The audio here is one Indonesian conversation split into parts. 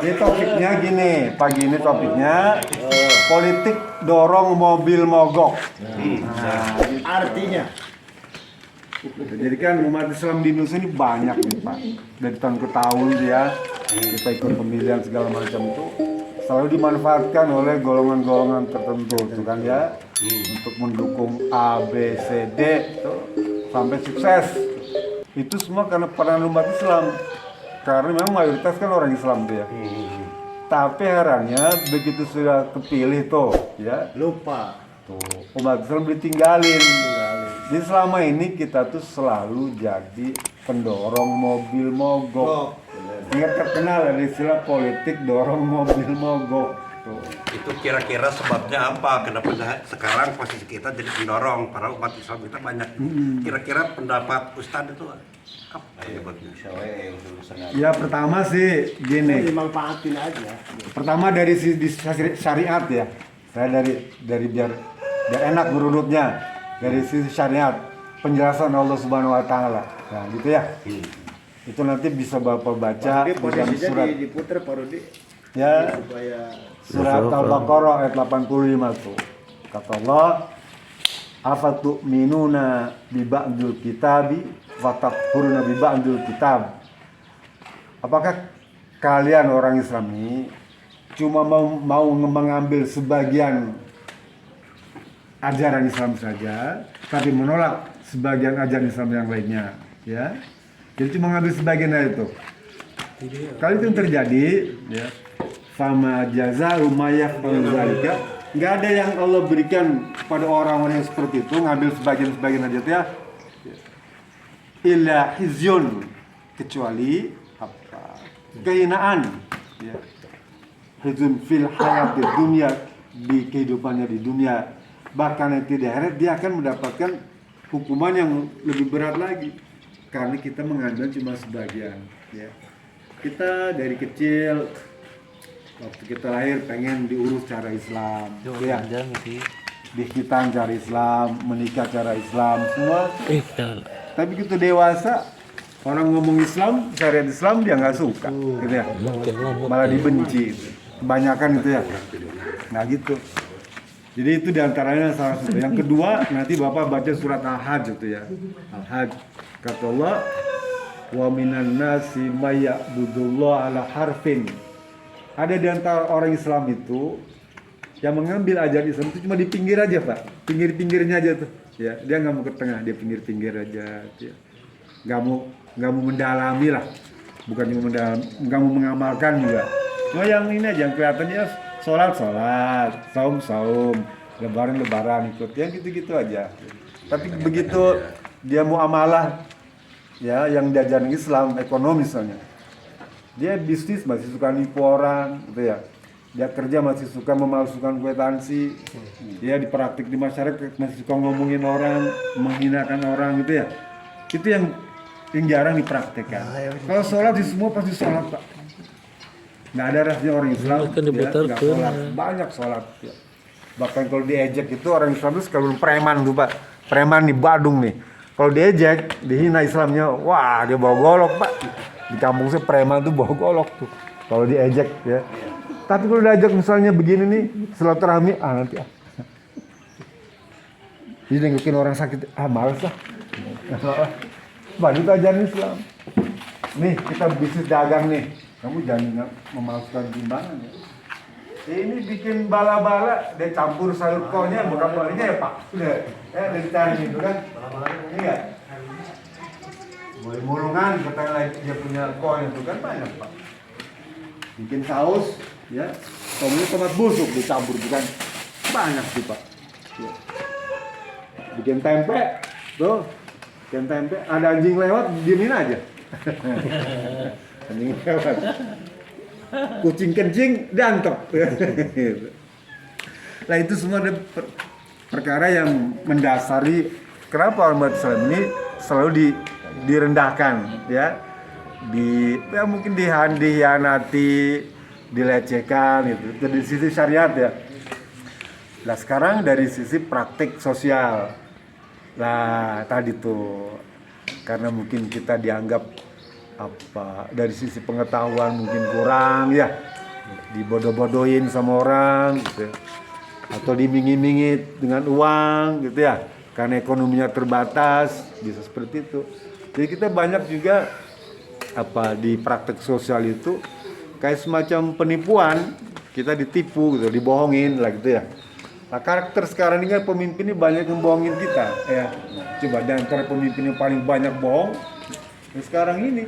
Ini topiknya gini, pagi ini topiknya politik dorong mobil mogok. Nah, Artinya jadi kan umat Islam di Indonesia ini banyak nih Pak. Dari tahun ke tahun ya, kita ikut pemilihan segala macam itu selalu dimanfaatkan oleh golongan-golongan tertentu itu kan ya, untuk mendukung A, B, C, D itu, sampai sukses. Itu semua karena peran umat Islam. Karena memang mayoritas kan orang Islam tuh ya. Tapi herannya begitu sudah kepilih tuh ya, lupa. umat Islam ditinggalin. Jadi selama ini kita tuh selalu jadi pendorong mobil mogok. Ingat terkenal ada istilah politik dorong mobil mogok. Tuh. Itu kira-kira sebabnya apa? Kenapa sekarang posisi kita jadi pendorong para umat Islam kita banyak? Kira-kira pendapat Ustadz itu apa penyebabnya? Ya pertama sih gini. Dimanfaatin aja. Pertama dari sisi syariat ya. Saya dari biar enak berurutnya. Dari sisi syariat, penjelasan Allah Subhanahu wa taala. Nah, gitu ya. Itu nanti bisa Bapak baca di dalam surat diputer parodi. ya, Supaya surat Al-Baqarah ayat 85 tuh. Kata Allah, "Afatu'minuna bi ba'dil kitabi wa takfuruna bi ba'dil kitab." Apakah kalian orang Islam ini cuma mau mengambil sebagian ajaran Islam saja, tapi menolak sebagian ajaran Islam yang lainnya, ya. Jadi cuma ngambil sebagian dari itu. Kalau itu yang terjadi, ya, fama jazaa'u may yaf'alu dzalika, nggak ada yang Allah berikan pada orang-orang yang seperti itu ngambil sebagian aja ya. Illa hizyun, kecuali apa? Kehinaan, ya. Hizyun fil hayatid dunya, di kehidupannya di dunia. Bahkan nanti di akhirat dia akan mendapatkan hukuman yang lebih berat lagi karena kita mengambil cuma sebagian ya. Kita dari kecil waktu kita lahir pengen diurus cara Islam ya, dihitan cara Islam, menikah cara Islam semua, tapi begitu dewasa orang ngomong Islam, syariat Islam dia nggak suka gitu ya, malah dibenci kebanyakan gitu ya. Nah gitu. Jadi itu diantaranya salah satu. Yang kedua nanti Bapak baca surat Al-Hajj itu ya. Al-Hajj kata Allah, wa minan nasi may ya'budullah ala harfin. Ada di antara orang Islam itu yang mengambil ajaran Islam itu cuma di pinggir aja Pak, pinggir-pinggirnya aja tuh. Ya, dia nggak mau ke tengah, dia pinggir-pinggir aja. Ya. Nggak mau mendalami lah, bukan cuma mendalami, nggak mau mengamalkan juga. Cuma yang ini aja yang kelihatannya sholat, saum, lebaran ikut, yang gitu-gitu aja. Tapi begitu dia muamalah, ya, yang diajarin Islam, ekonomi misalnya, dia bisnis masih suka nipu orang, gitu ya. Dia kerja masih suka memalsukan kwitansi, dia dipraktik di masyarakat masih suka ngomongin orang, menghinakan orang, gitu ya. Itu yang jarang dipraktikkan. Kalau sholat di semua pasti sholat Pak. Nggak ada rasanya orang Islam ya, nggak sholat, banyak sholat ya. Bahkan kalau diejek itu orang Islam itu sekalipun preman tuh Pak, preman di Badung nih, kalau diejek, dihina Islamnya, wah dia bawa golok Pak. Di kampung saya preman tuh bawa golok tuh kalau diejek ya. Tapi kalau diajak misalnya begini nih, silaturahmi, nanti jadi nengokin orang sakit, males lah. Pak, itu ajaran Islam. Nih kita bisnis dagang nih, kamu jangan memalsukan timbangan ya. Ini bikin bala-bala, dia campur sayur kolnya, bukan balinya ya Pak. Sudah, ya dicari itu kan. Iya. Boleh mulungan, katanya dia punya kol itu kan banyak Pak. Bikin saus, ya. Tomatnya tomat busuk dicampur, bukan banyak sih Pak. Ya. Bikin tempe, tuh. Bikin tempe, ada anjing lewat, diemin aja. Anjing lewat, kucing kencing diantep. Nah itu semua ada perkara yang mendasari kenapa umat Islam ini selalu direndahkan ya, ya mungkin dihianati, dilecehkan itu dari sisi syariat ya. Nah sekarang dari sisi praktik sosial, nah tadi tuh karena mungkin kita dianggap dari sisi pengetahuan mungkin kurang ya, dibodoh-bodohin sama orang gitu, atau dimingi-mingi dengan uang gitu ya, karena ekonominya terbatas, bisa seperti itu. Jadi kita banyak juga di praktek sosial itu kayak semacam penipuan, kita ditipu gitu, dibohongin lah gitu ya. Nah, karakter sekarang ini kan pemimpin ini banyak yang bohongin kita ya. Coba dan antara pemimpin yang paling banyak bohong ya sekarang ini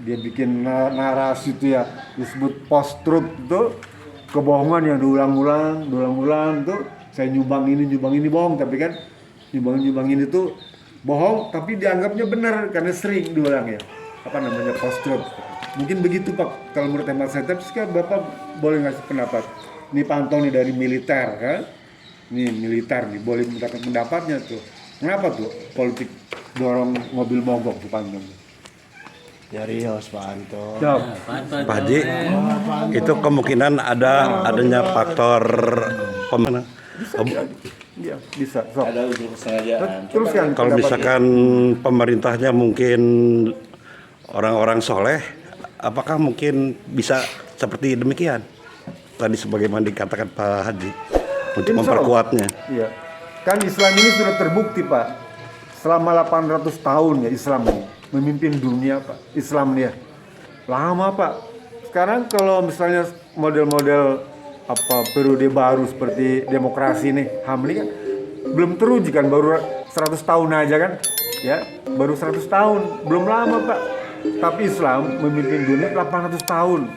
dia bikin narasi itu ya, disebut post truth itu, kebohongan yang diulang-ulang tuh, saya nyumbang ini bohong, tapi kan nyumbang ini tuh bohong tapi dianggapnya benar karena sering diulang ya, post truth. Mungkin begitu Pak kalau menurut hemat saya. Tapi sekarang Bapak boleh ngasih pendapat. Ini pantau nih dari militer kan, nih militer nih boleh minta pendapatnya tuh. Kenapa tuh politik dorong mobil mogok tuh pantau? Serius Pak Anto. Pak Haji, itu kemungkinan adanya faktor pemenang. Iya, bisa. So. Ada unsur kesengajaan. Teruskan. Kalau misalkan pemerintahnya mungkin orang-orang soleh, apakah mungkin bisa seperti demikian? Tadi sebagaimana dikatakan Pak Haji untuk memperkuatnya. Iya. Kan Islam ini sudah terbukti Pak. Selama 800 tahun ya Islam ini memimpin dunia Pak. Islam nih ya. Lama Pak. Sekarang kalau misalnya model-model periode baru seperti demokrasi nih, HAM ini kan belum teruji kan, baru 100 tahun aja kan. Ya, baru 100 tahun, belum lama Pak. Tapi Islam memimpin dunia 800 tahun.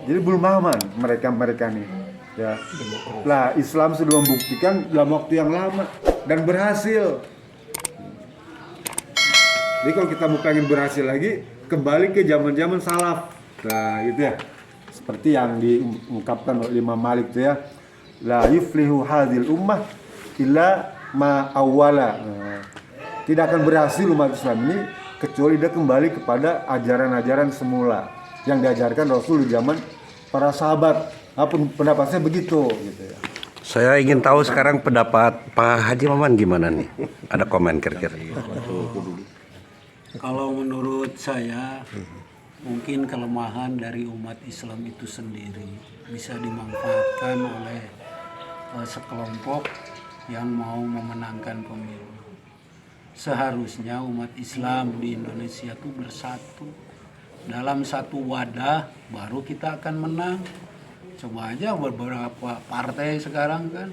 Jadi belum aman mereka nih. Ya. Lah Islam sudah membuktikan dalam waktu yang lama dan berhasil. Jadi kalau kita mau pengen berhasil lagi, kembali ke zaman-zaman salaf. Nah, gitu ya. Seperti yang diungkapkan oleh Imam Malik itu ya. La yuflihu hadhil ummah illa ma awwala. Nah, tidak akan berhasil umat Islam ini kecuali dia kembali kepada ajaran-ajaran semula yang diajarkan Rasul di zaman para sahabat. Pendapatnya begitu gitu ya. Saya ingin tahu sekarang pendapat Pak Haji Maman gimana nih? Ada komen kira-kira? Kalau menurut saya, mungkin kelemahan dari umat Islam itu sendiri bisa dimanfaatkan oleh sekelompok yang mau memenangkan pemilu. Seharusnya umat Islam di Indonesia itu bersatu dalam satu wadah, baru kita akan menang. Coba aja beberapa partai sekarang kan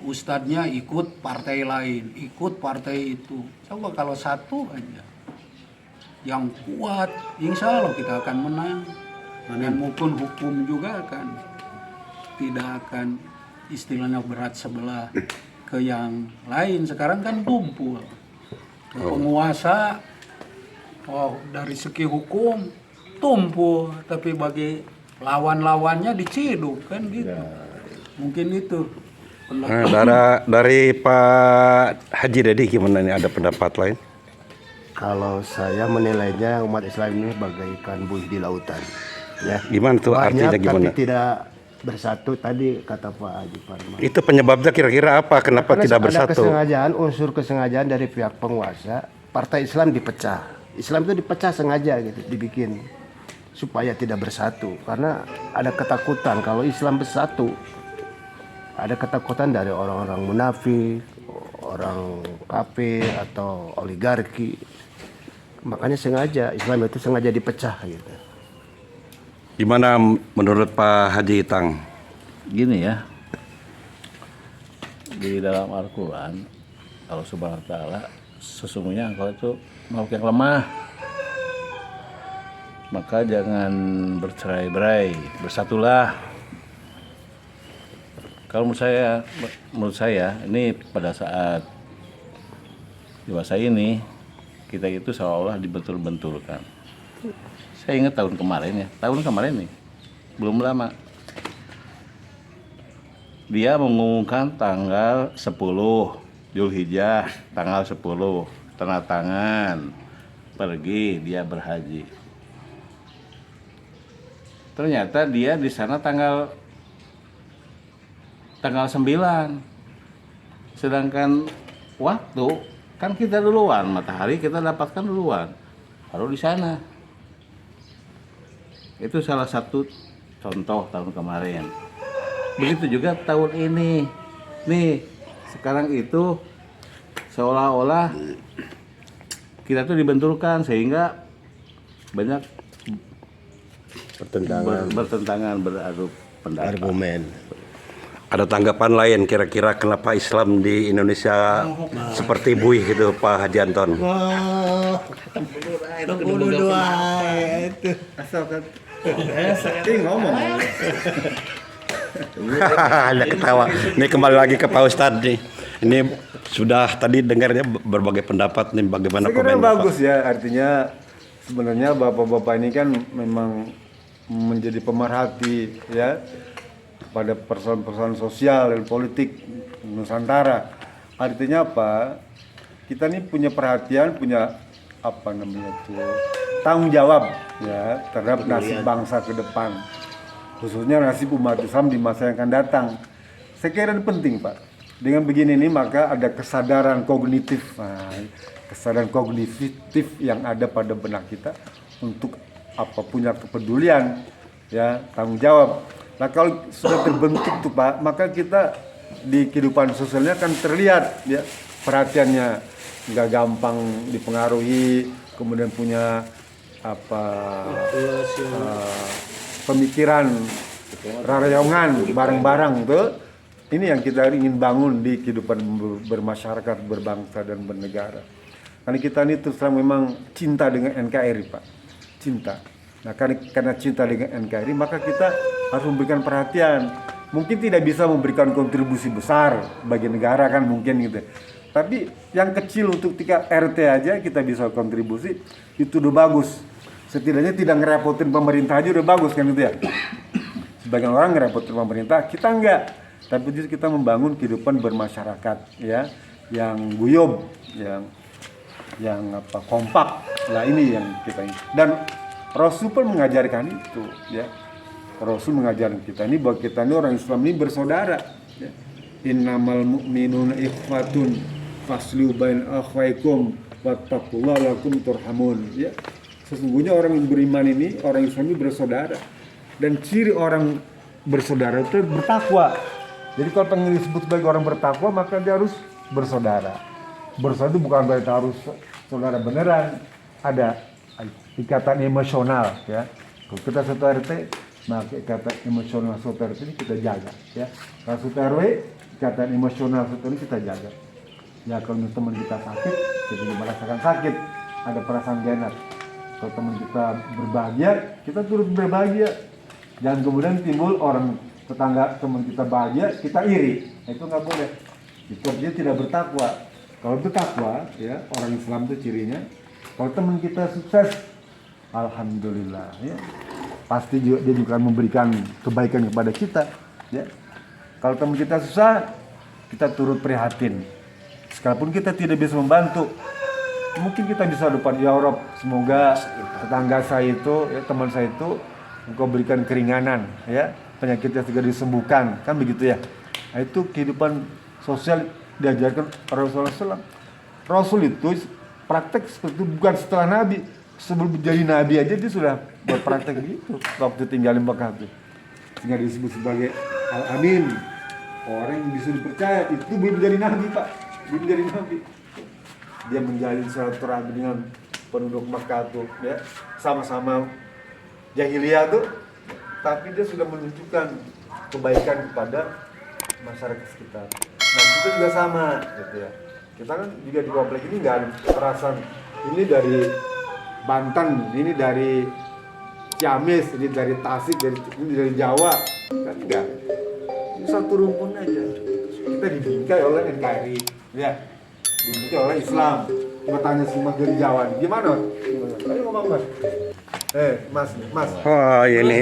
ustadznya ikut partai lain, ikut partai itu. Coba kalau satu aja yang kuat, insya Allah kita akan menang. Dan maupun hukum juga kan tidak akan istilahnya berat sebelah ke yang lain. Sekarang kan tumpul. Penguasa dari segi hukum tumpul, tapi bagi lawan-lawannya diciduk kan gitu. Mungkin itu. Nah, dari Pak Haji Dedi gimana nih, ada pendapat lain? Kalau saya menilainya umat Islam ini bagaikan buih di lautan. Ya. Gimana tuh Banyak, artinya gimana? tapi tidak bersatu tadi kata Pak Haji Parman. Itu penyebabnya kira-kira apa? Kenapa Karena tidak ada bersatu? unsur kesengajaan dari pihak penguasa, partai Islam dipecah. Islam itu dipecah sengaja gitu, dibikin supaya tidak bersatu. Karena ada ketakutan kalau Islam bersatu. Ada ketakutan dari orang-orang munafik, orang kafir atau oligarki. Makanya Islam itu sengaja dipecah gitu. Gimana menurut Pak Haji Itang? Gini ya, di dalam Al-Quran Allah Subhanahu Wa Taala sesungguhnya engkau itu makhluk yang lemah, maka jangan bercerai-berai, bersatulah. Kalau menurut saya ini pada saat dewasa ini kita itu seolah-olah dibentur-benturkan. Saya ingat tahun kemarin nih, belum lama dia mengumumkan tanggal 10 Zulhijjah, tanggal 10 tanda tangan, pergi dia berhaji. Ternyata dia di sana tanggal 9, sedangkan waktu Kan kita duluan, matahari kita dapatkan duluan, baru di sana. Itu salah satu contoh tahun kemarin. Begitu juga tahun ini. Nih, sekarang itu seolah-olah kita tuh dibenturkan sehingga banyak bertentangan, beradu pendapat. Argumen. Ada tanggapan lain kira-kira kenapa Islam di Indonesia seperti buih gitu Pak Haji Anton? Asalkan ngomong. Hanya ketawa. Ini kembali lagi ke Pak Ustadz nih. Ini sudah tadi dengarnya berbagai pendapat nih, bagaimana Saya kira komen bagus ya, artinya sebenarnya bapak-bapak ini kan memang menjadi pemerhati ya pada persoalan-persoalan sosial dan politik Nusantara. Artinya apa? Kita ini punya perhatian, punya apa namanya tuh tanggung jawab ya terhadap nasib bangsa ke depan, khususnya nasib umat Islam di masa yang akan datang. Saya kira ini penting Pak. Dengan begini nih maka ada kesadaran kognitif, kesadaran kognitif yang ada pada benak kita untuk apa punya kepedulian, ya tanggung jawab. Nah kalau sudah terbentuk tuh Pak, maka kita di kehidupan sosialnya akan terlihat ya perhatiannya nggak gampang dipengaruhi, kemudian punya apa pemikiran rarayongan bareng-bareng tuh. Ini yang kita ingin bangun di kehidupan bermasyarakat, berbangsa dan bernegara. Karena kita ini terus terang memang cinta dengan NKRI Pak, cinta. Nah karena cinta dengan NKRI maka kita harus memberikan perhatian. Mungkin tidak bisa memberikan kontribusi besar bagi negara kan mungkin gitu. Tapi yang kecil untuk tingkat RT aja kita bisa kontribusi, itu udah bagus. Setidaknya tidak ngerepotin pemerintah aja udah bagus kan gitu ya. Sebagian orang ngerepotin pemerintah, kita enggak. Tapi justru kita membangun kehidupan bermasyarakat ya, yang guyub, yang apa kompak. Nah ini yang kita ini. Dan Rasul pun mengajarkan itu ya. Rasul mengajarkan kita ini bahwa kita ini orang Islam ini bersaudara ya. Innamal mu'minuna ikhwatun faslu bain akhwaikum wattaqullaha lakum turhamun ya. Sesungguhnya orang yang beriman ini, orang Islam ini bersaudara. Dan ciri orang bersaudara itu bertakwa. Jadi kalau pengen disebut sebagai orang bertakwa maka dia harus bersaudara. Bersaudara itu bukan berarti harus saudara beneran. Ada ikatan emosional ya. Kalau kita satu RT, maka ikatan emosional satu RT ini kita jaga ya. Kalau satu RW, ikatan emosional satu ini kita jaga. Ya kalau teman kita sakit, kita juga merasakan sakit, ada perasaan gak enak. Kalau teman kita berbahagia, kita turut berbahagia. Jangan kemudian timbul orang tetangga teman kita bahagia, kita iri. Nah, itu nggak boleh. Itu artinya tidak bertakwa. Kalau bertakwa, ya orang Islam itu cirinya. Kalau teman kita sukses, alhamdulillah, ya pasti juga, dia juga akan memberikan kebaikan kepada kita. Ya. Kalau teman kita susah, kita turut prihatin. Sekalipun kita tidak bisa membantu, mungkin kita bisa depan ya Rob, semoga tetangga saya itu, ya teman saya itu, engkau berikan keringanan, ya. Penyakitnya segera disembuhkan, kan begitu ya. Nah, itu kehidupan sosial diajarkan Rasulullah SAW. Rasul itu praktek seperti itu bukan setelah Nabi, sebelum jadi Nabi aja dia sudah berpraktek gitu. Waktu tinggal di Mekah itu, sehingga disebut sebagai Al-Amin, orang yang bisa dipercaya. Itu belum jadi Nabi Pak, belum jadi Nabi. Dia menjalin silaturahmi dengan penduduk Mekah tuh, ya sama-sama jahiliyah tuh. Tapi dia sudah menunjukkan kebaikan kepada masyarakat sekitar. Nah kita juga sama gitu ya. Kita kan juga di komplek ini nggak ada perasaan ini dari Banten, ini dari Ciamis, ini dari Tasik, ini dari Jawa, kan enggak. Ini satu rumpun aja. Kita dibingkai oleh NKRI, ya, dibingkai oleh Islam. Cuma tanya si Mas dari Jawa, gimana? Ayo ngomong Mas. Mas. Oh ini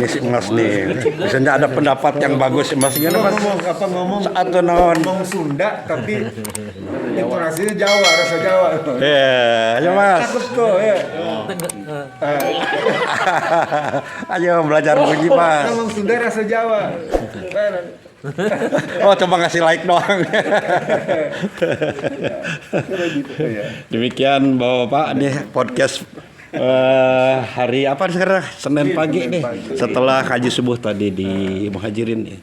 si Mas nih. Misalnya ada pendapat yang bagus Mas. Gimana Mas? Ngomong Atau non? ngomong Sunda tapi Intonasinya Jawa, rasa Jawa. Ayo Mas. Takut kok ya. Ayo belajar bunyi Mas. Ngomong Sunda rasa Jawa. Oh, cuma ngasih like doang. Demikian Bapak-bapak nih podcast hari apa sekarang? Senin pagi nih. Setelah haji subuh tadi di Muhajirin nih.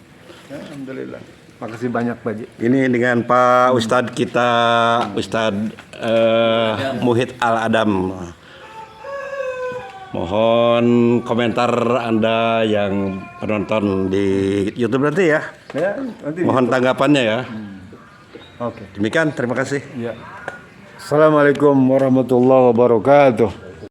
Alhamdulillah. Makasih banyak Pak Haji. Ini dengan Pak Ustadz kita, Ustadz Muhid Al-Adam. Mohon komentar Anda yang penonton di YouTube nanti ya. Ya, nanti. Mohon tanggapannya ya. Oke. Demikian, terima kasih. Ya. Assalamualaikum warahmatullahi wabarakatuh.